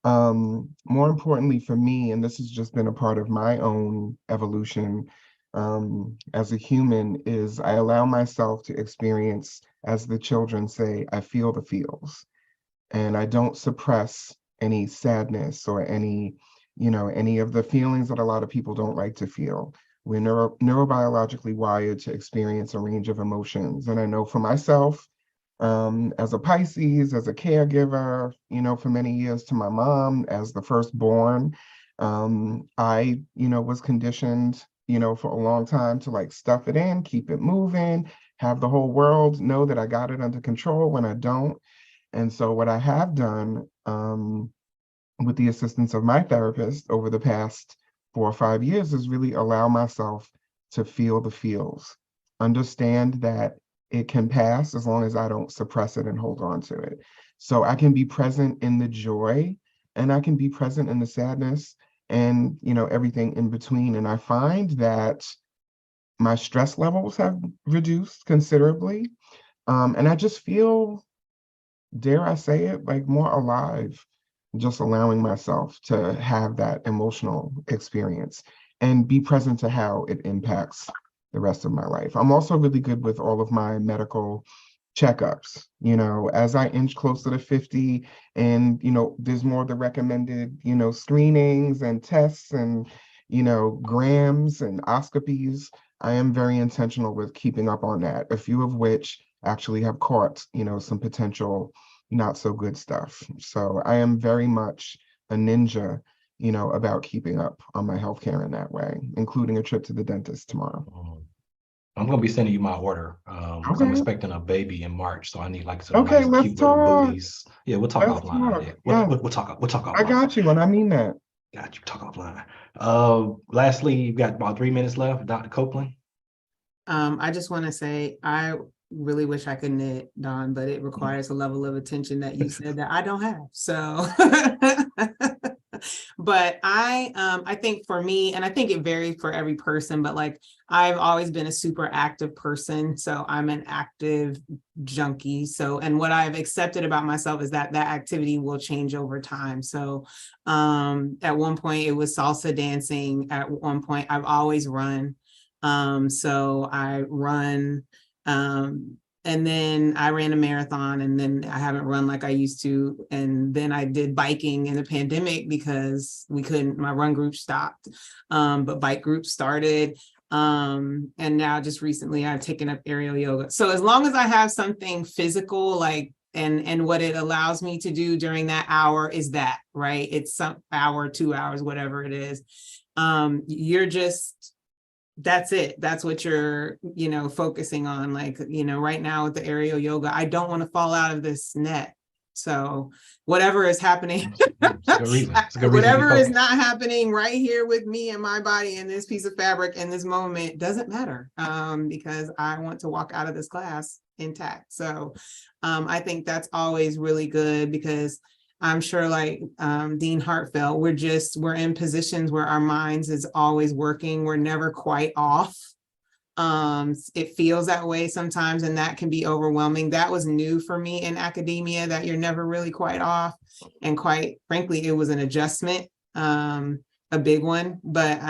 More importantly for me, and this has just been a part of my own evolution as a human, is I allow myself to experience, as the children say, I feel the feels. And I don't suppress any sadness or any of the feelings that a lot of people don't like to feel. We're neurobiologically wired to experience a range of emotions. And I know for myself, as a Pisces, as a caregiver, for many years to my mom, as the firstborn, I, was conditioned, for a long time to like stuff it in, keep it moving, have the whole world know that I got it under control when I don't. And so what I have done with the assistance of my therapist over the past 4 or 5 years is really allow myself to feel the feels, understand that it can pass as long as I don't suppress it and hold on to it. So I can be present in the joy and I can be present in the sadness and, everything in between. And I find that my stress levels have reduced considerably. And I just feel, dare I say it, like more alive, just allowing myself to have that emotional experience and be present to how it impacts the rest of my life. I'm also really good with all of my medical checkups, as I inch closer to 50 and, there's more of the recommended, screenings and tests and, grams and oscopies. I am very intentional with keeping up on that, a few of which actually have caught, some potential not so good stuff. So I am very much a ninja, about keeping up on my healthcare in that way, including a trip to the dentist tomorrow. I'm gonna be sending you my order. 'Cause I'm Okay. expecting a baby in March, so I need like some Okay, nice, let's cute little talk. booties. Yeah, we'll talk Let's offline. talk. Yeah, Yes, we'll talk. We'll talk I offline. got you, and I mean that. Got you. Talk offline. Lastly, you've got about 3 minutes left, Dr. Copeland. I just want to say I really wish I could knit, Don, but it requires a level of attention that you said that I don't have. So but I think for me, and I think it varies for every person, but like I've always been a super active person. So I'm an active junkie. So, and what I've accepted about myself is that that activity will change over time. So at one point it was salsa dancing. At one point I've always run. So I run, and then I ran a marathon, and then I haven't run like I used to. And then I did biking in the pandemic because my run group stopped, but bike group started. And now just recently I've taken up aerial yoga. So as long as I have something physical, like, and what it allows me to do during that hour is that, right? It's some hour, 2 hours, whatever it is. You're just, that's it. That's what you're, focusing on. Like, right now with the aerial yoga, I don't want to fall out of this net. So whatever is happening, It's a good reason. It's a good reason to be whatever is focused. not happening right here with me and my body and this piece of fabric in this moment doesn't matter, because I want to walk out of this class intact. So I think that's always really good, because I'm sure, like Dean Hartfeld, we're in positions where our minds is always working. We're never quite off. It feels that way sometimes, and that can be overwhelming. That was new for me in academia, that you're never really quite off. And quite frankly, it was an adjustment, a big one, but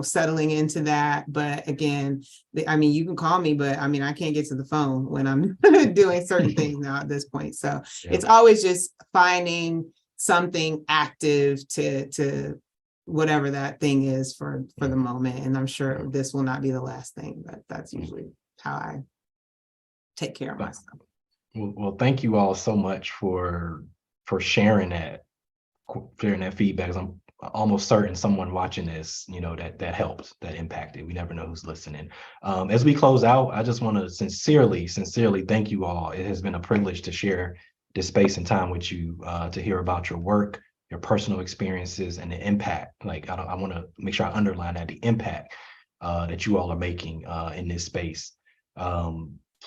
settling into that. But again, you can call me, but I can't get to the phone when I'm doing certain things now at this point. So Yeah. it's always just finding something active to whatever that thing is for the moment. And I'm sure this will not be the last thing, but that's Mm. usually how I take care of myself. Well, thank you all so much for sharing that feedback. I'm almost certain someone watching this, that helped, that impacted. We never know who's listening. As we close out, I just want to sincerely thank you all. It has been a privilege to share this space and time with you, to hear about your work, your personal experiences, and the impact. Like, I want to make sure I underline that, the impact that you all are making in this space.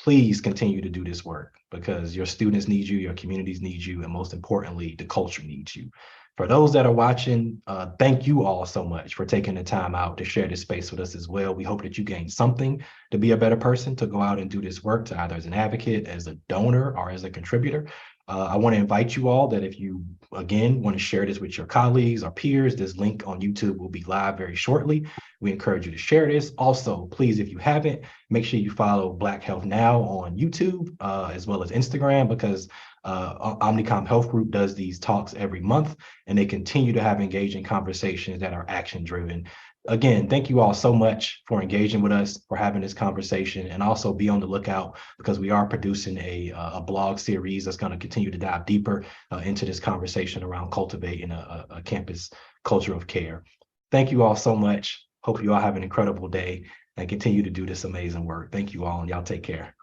Please continue to do this work, because your students need you, your communities need you, and most importantly, the culture needs you. For those that are watching, thank you all so much for taking the time out to share this space with us as well. We hope that you gain something to be a better person, to go out and do this work, to either as an advocate, as a donor, or as a contributor. I want to invite you all that if you, again, want to share this with your colleagues or peers, this link on YouTube will be live very shortly. We encourage you to share this. Also, please, if you haven't, make sure you follow Black Health Now on YouTube, as well as Instagram, because Omnicom Health Group does these talks every month, and they continue to have engaging conversations that are action driven. Again, thank you all so much for engaging with us, for having this conversation, and also be on the lookout, because we are producing a blog series that's going to continue to dive deeper into this conversation around cultivating a campus culture of care. Thank you all so much. Hope you all have an incredible day and continue to do this amazing work. Thank you all, and y'all take care.